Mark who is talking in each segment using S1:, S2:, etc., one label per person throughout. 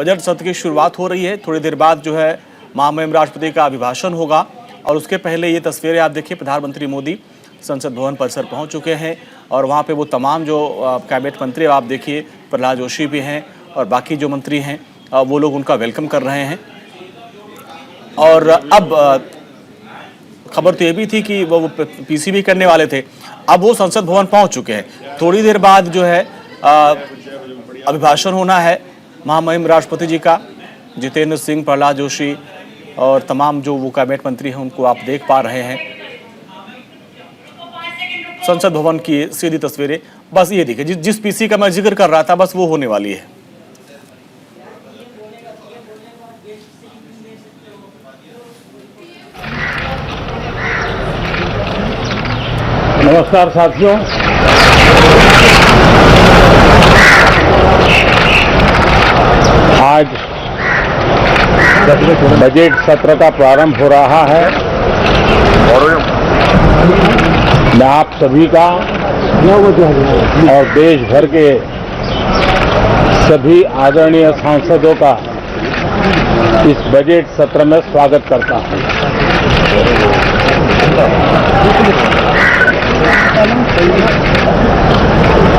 S1: Budget सत्र की शुरुआत हो रही है। थोड़ी देर बाद जो है महामहिम राष्ट्रपति का अभिभाषण होगा और उसके पहले ये तस्वीरें आप देखिए, प्रधानमंत्री मोदी संसद भवन परिसर पहुंच चुके हैं और वहां पे वो तमाम जो कैबिनेट मंत्री आप देखिए, प्रहलाद जोशी भी हैं और बाकी जो मंत्री हैं वो लोग उनका वेलकम कर रहे हैं। और अब खबर तो ये भी थी कि वो पीसीबी करने वाले थे, अब वो संसद भवन पहुंच चुके हैं। थोड़ी देर बाद जो है अभिभाषण होना है महामहिम राष्ट्रपति जी का। जितेंद्र सिंह, प्रहलाद जोशी और तमाम जो वो कैबिनेट मंत्री हैं उनको आप देख पा रहे हैं। संसद भवन की सीधी तस्वीरें बस ये देखिए, जिस पीसी का मैं जिक्र कर रहा था बस वो होने वाली है।
S2: नमस्कार साथियों, आज बजट सत्र का प्रारंभ हो रहा है। मैं आप सभी का और देश भर के सभी आदरणीय सांसदों का इस बजट सत्र में स्वागत करता हूं।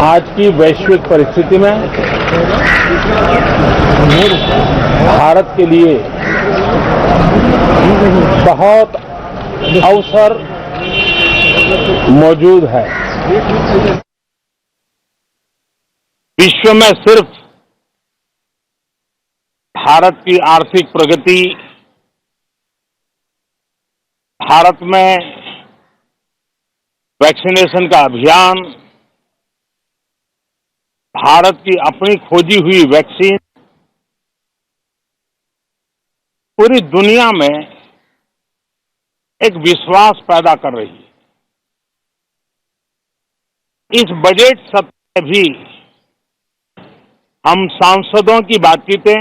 S2: आज की वैश्विक परिस्थिति में भारत के लिए बहुत अवसर मौजूद है। विश्व में सिर्फ भारत की आर्थिक प्रगति, भारत में वैक्सीनेशन का अभियान, भारत की अपनी खोजी हुई वैक्सीन पूरी दुनिया में एक विश्वास पैदा कर रही है। इस बजट सत्र में भी हम सांसदों की बातचीतें,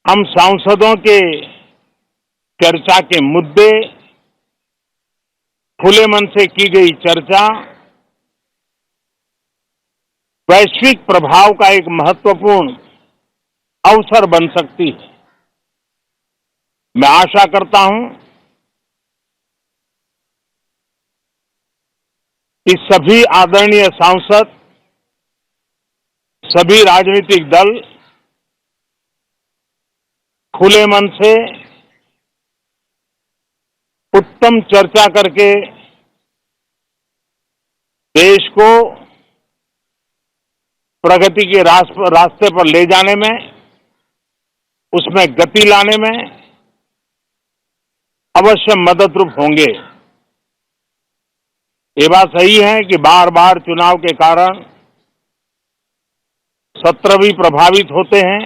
S2: हम सांसदों के चर्चा के मुद्दे, खुले मन से की गई चर्चा वैश्विक प्रभाव का एक महत्वपूर्ण अवसर बन सकती है। मैं आशा करता हूं कि सभी आदरणीय सांसद, सभी राजनीतिक दल खुले मन से उत्तम चर्चा करके देश को प्रगति के रास्ते पर ले जाने में, उसमें गति लाने में अवश्य मददरूप होंगे। ये बात सही है कि बार बार चुनाव के कारण सत्र भी प्रभावित होते हैं,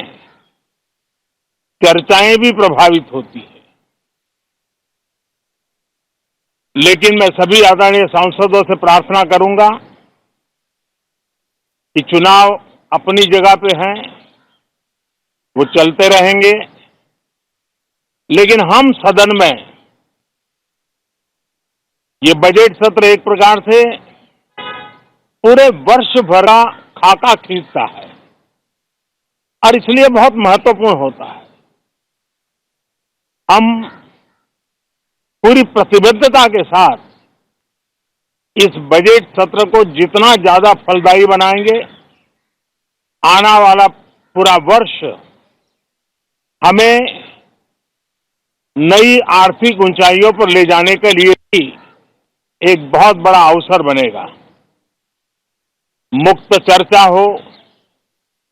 S2: चर्चाएं भी प्रभावित होती हैं। लेकिन मैं सभी आदरणीय सांसदों से प्रार्थना करूंगा कि चुनाव अपनी जगह पे हैं, वो चलते रहेंगे, लेकिन हम सदन में ये बजट सत्र एक प्रकार से पूरे वर्ष भर का खाका खींचता है और इसलिए बहुत महत्वपूर्ण होता है। हम पूरी प्रतिबद्धता के साथ इस बजट सत्र को जितना ज्यादा फलदायी बनाएंगे, आने वाला पूरा वर्ष हमें नई आर्थिक ऊंचाइयों पर ले जाने के लिए भी एक बहुत बड़ा अवसर बनेगा। मुक्त चर्चा हो,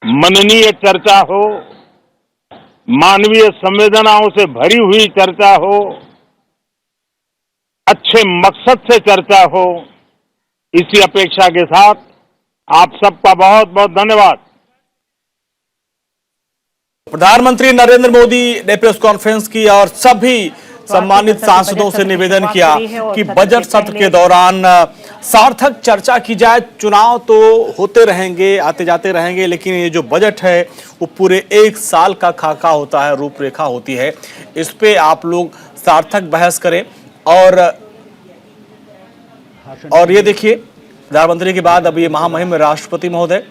S2: मननीय चर्चा हो, मानवीय संवेदनाओं से भरी हुई चर्चा हो, अच्छे मकसद से चर्चा हो, इसी अपेक्षा के साथ आप सबका बहुत बहुत धन्यवाद।
S1: प्रधानमंत्री नरेंद्र मोदी ने प्रेस कॉन्फ्रेंस की और सभी सम्मानित सांसदों से निवेदन किया कि बजट सत्र के दौरान सार्थक चर्चा की जाए। चुनाव तो होते रहेंगे, आते जाते रहेंगे, लेकिन ये जो बजट है वो पूरे एक साल का खाका होता है, रूपरेखा होती है। इस पे आप लोग सार्थक बहस करें। और ये देखिए, प्रधानमंत्री के बाद अब ये महामहिम राष्ट्रपति महोदय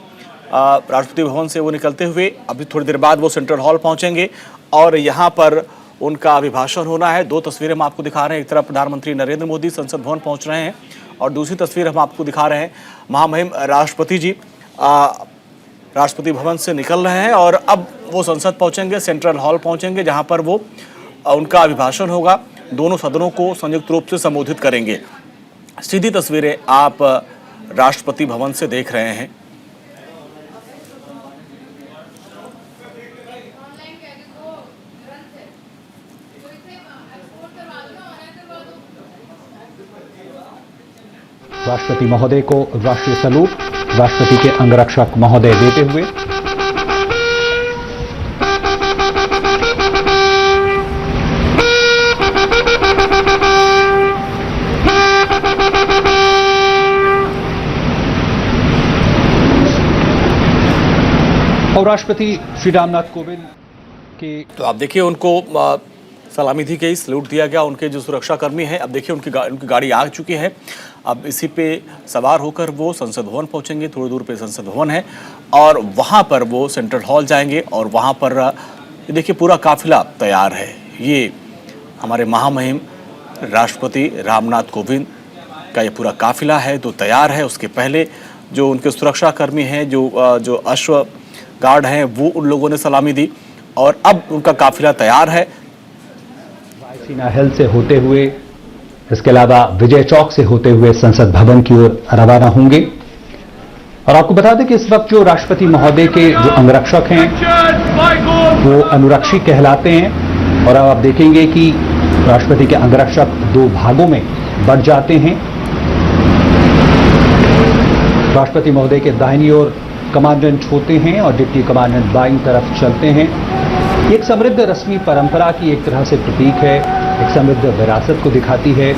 S1: राष्ट्रपति भवन से वो निकलते हुए अभी थोड़ी देर बाद वो सेंट्रल हॉल पहुंचेंगे और यहाँ पर उनका अभिभाषण होना है। दो तस्वीरें हम आपको दिखा रहे हैं, एक तरफ प्रधानमंत्री नरेंद्र मोदी संसद भवन पहुंच रहे हैं और दूसरी तस्वीर हम आपको दिखा रहे हैं महामहिम राष्ट्रपति जी राष्ट्रपति भवन से निकल रहे हैं और अब वो संसद पहुंचेंगे, सेंट्रल हॉल पहुंचेंगे, जहां पर वो उनका अभिभाषण होगा। दोनों सदनों को संयुक्त रूप से संबोधित करेंगे। सीधी तस्वीरें आप राष्ट्रपति भवन से देख रहे हैं।
S3: राष्ट्रपति महोदय को राष्ट्रीय सैल्यूट राष्ट्रपति के अंगरक्षक महोदय देते हुए। और राष्ट्रपति श्री रामनाथ कोविंद के
S1: तो आप देखिए उनको सलामी दी गई, सैल्यूट दिया गया। उनके जो सुरक्षाकर्मी हैं, अब देखिए उनकी गाड़ी आ चुकी है। अब इसी पे सवार होकर वो संसद भवन पहुंचेंगे। थोड़ी दूर पे संसद भवन है और वहां पर वो सेंट्रल हॉल जाएंगे और वहां पर ये देखिए पूरा काफिला तैयार है। ये हमारे महामहिम राष्ट्रपति रामनाथ कोविंद का ये पूरा काफिला है तो तैयार है। उसके पहले जो उनके सुरक्षाकर्मी हैं, जो अश्व गार्ड हैं, वो उन लोगों ने सलामी दी और अब उनका काफिला तैयार है।
S3: रायसीना हिल से होते हुए, इसके अलावा विजय चौक से होते हुए संसद भवन की ओर रवाना होंगे। और आपको बता दें कि इस वक्त जो राष्ट्रपति महोदय के जो अंगरक्षक हैं वो अनुरक्षी कहलाते हैं और अब आप देखेंगे कि राष्ट्रपति के अंगरक्षक दो भागों में बढ़ जाते हैं। राष्ट्रपति महोदय के दाहिनी ओर कमांडेंट होते हैं और डिप्टी कमांडेंट बाईं तरफ चलते हैं। एक समृद्ध रस्मी परंपरा की एक तरह से प्रतीक है, एक समृद्ध विरासत को दिखाती है।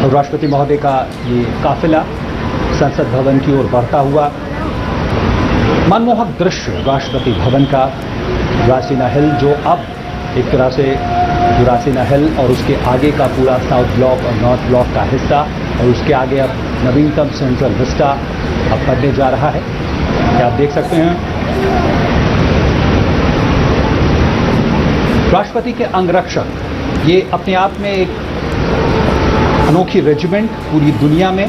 S3: और राष्ट्रपति महोदय का ये काफिला संसद भवन की ओर बढ़ता हुआ। मनमोहक दृश्य राष्ट्रपति भवन का, रायसीना हिल जो अब एक तरह से रायसीना हिल और उसके आगे का पूरा साउथ ब्लॉक और नॉर्थ ब्लॉक का हिस्सा और उसके आगे अब नवीनतम सेंट्रल विस्टा अब बनने जा रहा है। क्या आप देख सकते हैं राष्ट्रपति के अंगरक्षक, ये अपने आप में एक अनोखी रेजिमेंट पूरी दुनिया में।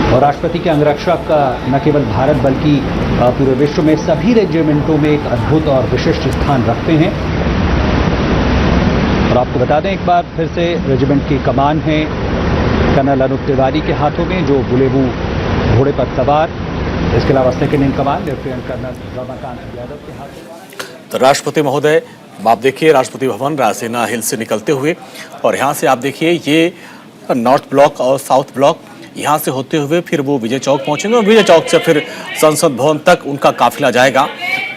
S3: और राष्ट्रपति के अंगरक्षक न केवल भारत बल्कि पूरे विश्व में सभी रेजिमेंटों में एक अद्भुत और विशिष्ट स्थान रखते हैं। और आपको बता दें एक बार फिर से, रेजिमेंट की कमान है कर्नल अनूप तिवारी के हाथों में, जो बुलेबू घोड़े पर सवार। इसके अलावा second in command lieutenant colonel Ramakant Yadav के हाथों।
S1: तो राष्ट्रपति महोदय आप देखिए राष्ट्रपति भवन रायसीना हिल से निकलते हुए और यहाँ से आप देखिए ये नॉर्थ ब्लॉक और साउथ ब्लॉक, यहाँ से होते हुए फिर वो विजय चौक पहुँचेंगे और विजय चौक से फिर संसद भवन तक उनका काफिला जाएगा।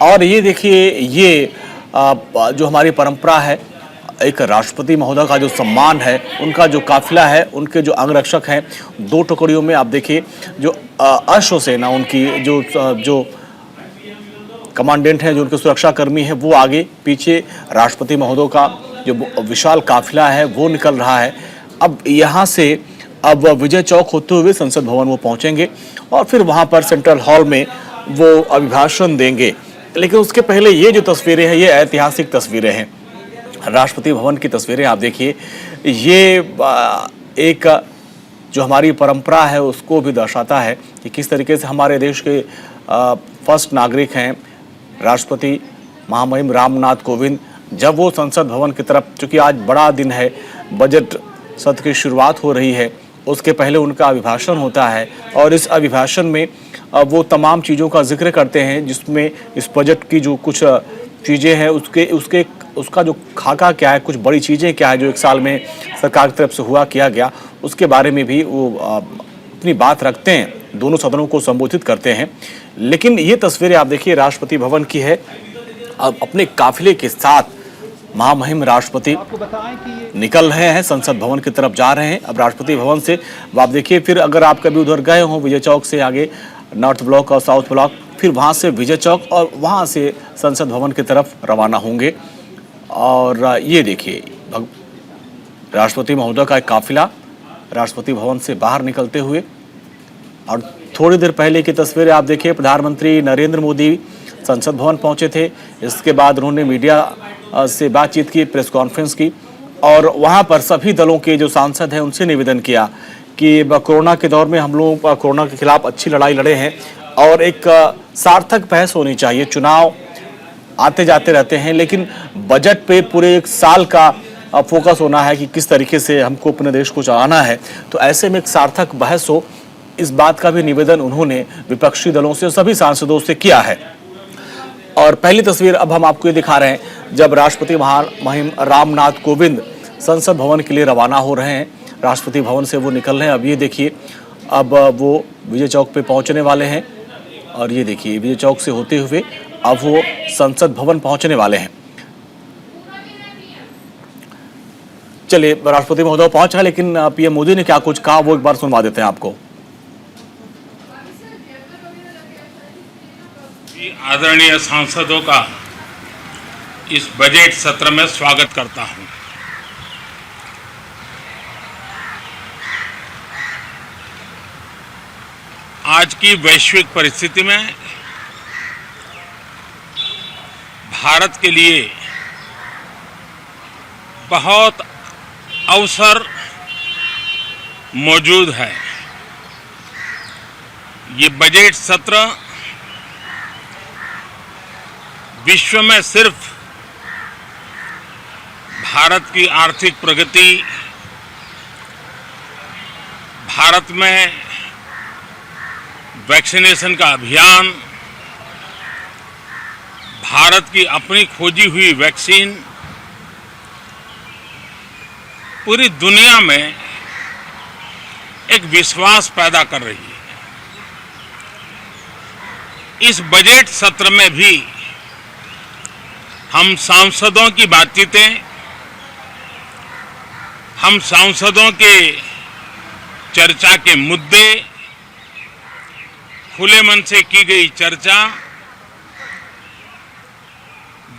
S1: और ये देखिए ये जो हमारी परंपरा है, एक राष्ट्रपति महोदय का जो सम्मान है, उनका जो काफिला है, उनके जो अंगरक्षक हैं, दो टुकड़ियों में आप देखिए जो अश्व सेना उनकी जो कमांडेंट हैं, जो उनके सुरक्षाकर्मी हैं, वो आगे, पीछे राष्ट्रपति महोदय का जो विशाल काफिला है वो निकल रहा है। अब यहाँ से अब विजय चौक होते हुए संसद भवन वो पहुँचेंगे और फिर वहाँ पर सेंट्रल हॉल में वो अभिभाषण देंगे। लेकिन उसके पहले ये जो तस्वीरें हैं, ये ऐतिहासिक तस्वीरें हैं। राष्ट्रपति भवन की तस्वीरें आप देखिए, ये एक जो हमारी परंपरा है उसको भी दर्शाता है कि किस तरीके से हमारे देश के फर्स्ट नागरिक हैं राष्ट्रपति महामहिम रामनाथ कोविंद, जब वो संसद भवन की तरफ, चूँकि आज बड़ा दिन है, बजट सत्र की शुरुआत हो रही है, उसके पहले उनका अभिभाषण होता है और इस अभिभाषण में वो तमाम चीज़ों का जिक्र करते हैं जिसमें इस बजट की जो कुछ चीज़ें हैं उसका जो खाका क्या है, कुछ बड़ी चीज़ें क्या है जो एक साल में सरकार की तरफ से हुआ किया गया, उसके बारे में भी वो अपनी बात रखते हैं, दोनों सदनों को संबोधित करते हैं। लेकिन ये तस्वीरें आप देखिए राष्ट्रपति भवन की है। अब अपने काफिले के साथ महामहिम राष्ट्रपति निकल रहे हैं, संसद भवन की तरफ जा रहे हैं। अब राष्ट्रपति भवन से आप देखिए, फिर अगर आप कभी उधर गए हों विजय चौक से आगे नॉर्थ ब्लॉक और साउथ ब्लॉक, फिर वहाँ से विजय चौक और वहाँ से संसद भवन की तरफ रवाना होंगे। और ये देखिए राष्ट्रपति महोदय का एक काफिला राष्ट्रपति भवन से बाहर निकलते हुए। और थोड़ी देर पहले की तस्वीरें आप देखिए, प्रधानमंत्री नरेंद्र मोदी संसद भवन पहुंचे थे। इसके बाद उन्होंने मीडिया से बातचीत की, प्रेस कॉन्फ्रेंस की, और वहां पर सभी दलों के जो सांसद हैं उनसे निवेदन किया कि कोरोना के दौर में हम लोग कोरोना के खिलाफ अच्छी लड़ाई लड़े हैं और एक सार्थक बहस होनी चाहिए। चुनाव आते जाते रहते हैं, लेकिन बजट पे पूरे एक साल का फोकस होना है कि किस तरीके से हमको अपने देश को चलाना है। तो ऐसे में एक सार्थक बहस हो, इस बात का भी निवेदन उन्होंने विपक्षी दलों से, सभी सांसदों से किया है। और पहली तस्वीर अब हम आपको ये दिखा रहे हैं जब राष्ट्रपति महामहिम रामनाथ कोविंद संसद भवन के लिए रवाना हो रहे हैं। राष्ट्रपति भवन से वो निकल रहे हैं। अब ये देखिए, अब वो विजय चौक पे पहुंचने वाले हैं। और ये देखिए, विजय चौक से होते हुए अब वो संसद भवन पहुंचने वाले हैं। चलिए, राष्ट्रपति महोदय पहुंच गए, लेकिन पीएम मोदी ने क्या कुछ कहा वो एक बार सुनवा देते हैं आपको।
S4: आदरणीय सांसदों का इस बजट सत्र में स्वागत करता हूं। आज की वैश्विक परिस्थिति में भारत के लिए बहुत अवसर मौजूद है। ये बजट सत्र विश्व में सिर्फ भारत की आर्थिक प्रगति, भारत में वैक्सीनेशन का अभियान, भारत की अपनी खोजी हुई वैक्सीन पूरी दुनिया में एक विश्वास पैदा कर रही है। इस बजट सत्र में भी हम सांसदों की बातचीतें, हम सांसदों के चर्चा के मुद्दे, खुले मन से की गई चर्चा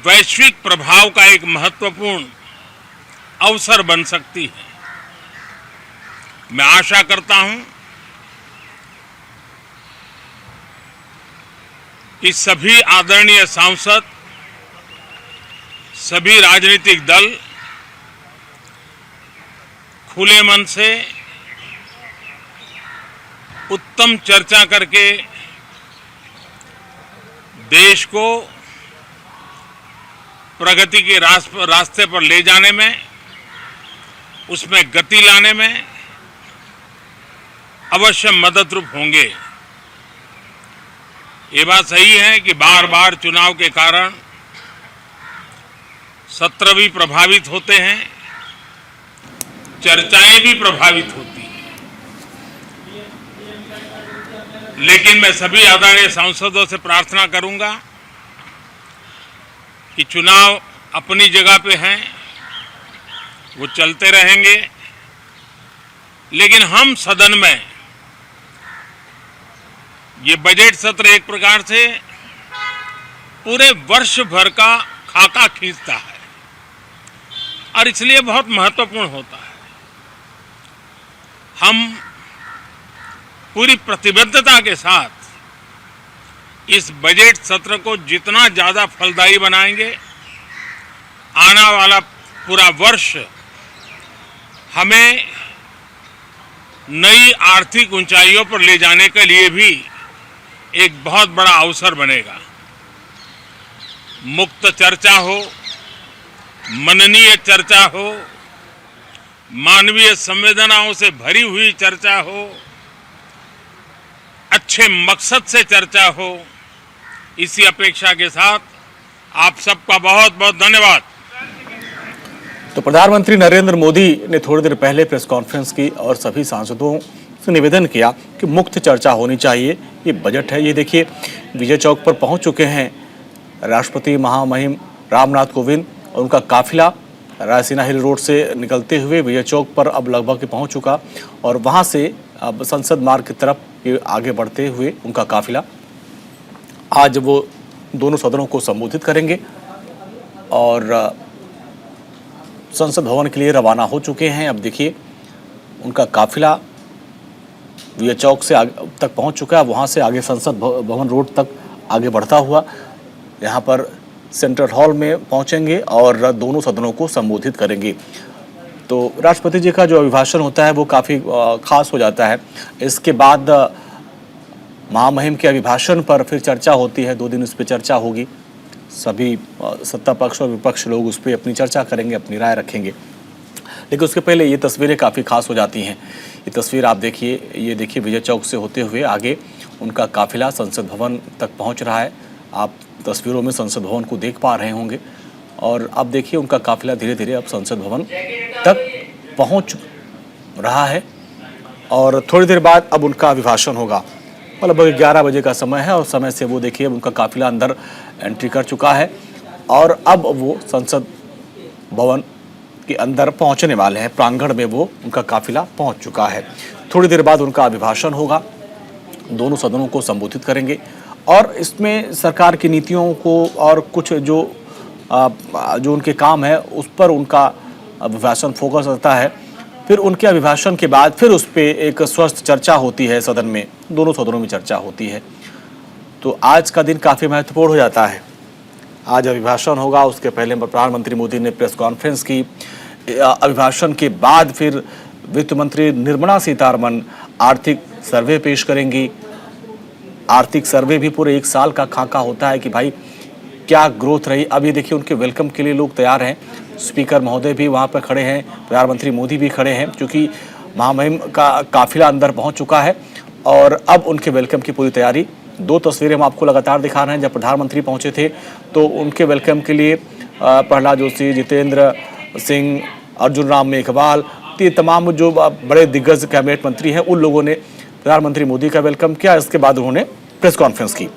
S4: वैश्विक प्रभाव का एक महत्वपूर्ण अवसर बन सकती है। मैं आशा करता हूं कि सभी आदरणीय सांसद, सभी राजनीतिक दल खुले मन से उत्तम चर्चा करके देश को प्रगति के रास्ते पर ले जाने में, उसमें गति लाने में अवश्य मददरूप होंगे। ये बात सही है कि बार बार चुनाव के कारण सत्र भी प्रभावित होते हैं, चर्चाएं भी प्रभावित होती हैं। लेकिन मैं सभी आदरणीय सांसदों से प्रार्थना करूंगा कि चुनाव अपनी जगह पे हैं, वो चलते रहेंगे, लेकिन हम सदन में ये बजट सत्र एक प्रकार से पूरे वर्ष भर का खाका खींचता है और इसलिए बहुत महत्वपूर्ण होता है। हम पूरी प्रतिबद्धता के साथ इस बजट सत्र को जितना ज्यादा फलदायी बनाएंगे, आने वाला पूरा वर्ष हमें नई आर्थिक ऊंचाइयों पर ले जाने के लिए भी एक बहुत बड़ा अवसर बनेगा। मुक्त चर्चा हो, मननीय चर्चा हो, मानवीय संवेदनाओं से भरी हुई चर्चा हो, अच्छे मकसद से चर्चा हो, इसी अपेक्षा के साथ आप सबका बहुत बहुत धन्यवाद।
S1: तो प्रधानमंत्री नरेंद्र मोदी ने थोड़ी देर पहले प्रेस कॉन्फ्रेंस की और सभी सांसदों से निवेदन किया कि मुक्त चर्चा होनी चाहिए। ये बजट है। ये देखिए, विजय चौक पर पहुंच चुके हैं राष्ट्रपति महामहिम रामनाथ कोविंद और उनका काफिला रायसीना हिल रोड से निकलते हुए विजय चौक पर अब लगभग पहुंच चुका और वहां से अब संसद मार्ग की तरफ आगे बढ़ते हुए उनका काफिला आज वो दोनों सदनों को संबोधित करेंगे। और संसद भवन के लिए रवाना हो चुके हैं। अब देखिए उनका काफिला विजय चौक से आगे तक पहुंच चुका है, वहां से आगे संसद भवन रोड तक आगे बढ़ता हुआ यहाँ पर सेंट्रल हॉल में पहुंचेंगे और दोनों सदनों को संबोधित करेंगे। तो राष्ट्रपति जी का जो अभिभाषण होता है वो काफ़ी खास हो जाता है। इसके बाद महामहिम के अभिभाषण पर फिर चर्चा होती है, 2 दिन उस पर चर्चा होगी। सभी सत्ता पक्ष और विपक्ष लोग उस पर अपनी चर्चा करेंगे, अपनी राय रखेंगे। लेकिन उसके पहले ये तस्वीरें काफ़ी खास हो जाती हैं। ये तस्वीर आप देखिए, ये देखिए विजय चौक से होते हुए आगे उनका काफिला संसद भवन तक पहुंच रहा है। आप तस्वीरों में संसद भवन को देख पा रहे होंगे और अब देखिए उनका काफिला धीरे धीरे अब संसद भवन तक पहुंच रहा है और थोड़ी देर बाद अब उनका अभिभाषण होगा। लगभग 11 बजे का समय है और समय से वो देखिए उनका काफिला अंदर एंट्री कर चुका है और अब वो संसद भवन के अंदर पहुंचने वाले हैं। प्रांगण में वो उनका काफिला पहुंच चुका है। थोड़ी देर बाद उनका अभिभाषण होगा, दोनों सदनों को संबोधित करेंगे और इसमें सरकार की नीतियों को और कुछ जो उनके काम है उस पर उनका अभिभाषण फोकस रहता है। फिर उनके अभिभाषण के बाद फिर उस पर एक स्वस्थ चर्चा होती है सदन में, दोनों सदनों में चर्चा होती है। तो आज का दिन काफ़ी महत्वपूर्ण हो जाता है। आज अभिभाषण होगा, उसके पहले प्रधानमंत्री मोदी ने प्रेस कॉन्फ्रेंस की। अभिभाषण के बाद फिर वित्त मंत्री निर्मला सीतारमण आर्थिक सर्वे पेश करेंगी। आर्थिक सर्वे भी पूरे 1 साल का खाका होता है कि भाई क्या ग्रोथ रही। अब ये देखिए उनके वेलकम के लिए लोग तैयार हैं। स्पीकर महोदय भी वहाँ पर खड़े हैं, प्रधानमंत्री मोदी भी खड़े हैं, क्योंकि महामहिम का काफिला अंदर पहुँच चुका है और अब उनके वेलकम की पूरी तैयारी। 2 तस्वीरें हम आपको लगातार दिखा रहे हैं। जब प्रधानमंत्री पहुँचे थे तो उनके वेलकम के लिए प्रहलाद जोशी, जितेंद्र सिंह, अर्जुन राम मेघवाल, ये तमाम जो बड़े दिग्गज कैबिनेट मंत्री हैं उन लोगों ने प्रधानमंत्री मोदी का वेलकम किया। इसके बाद उन्होंने प्रेस कॉन्फ्रेंस की।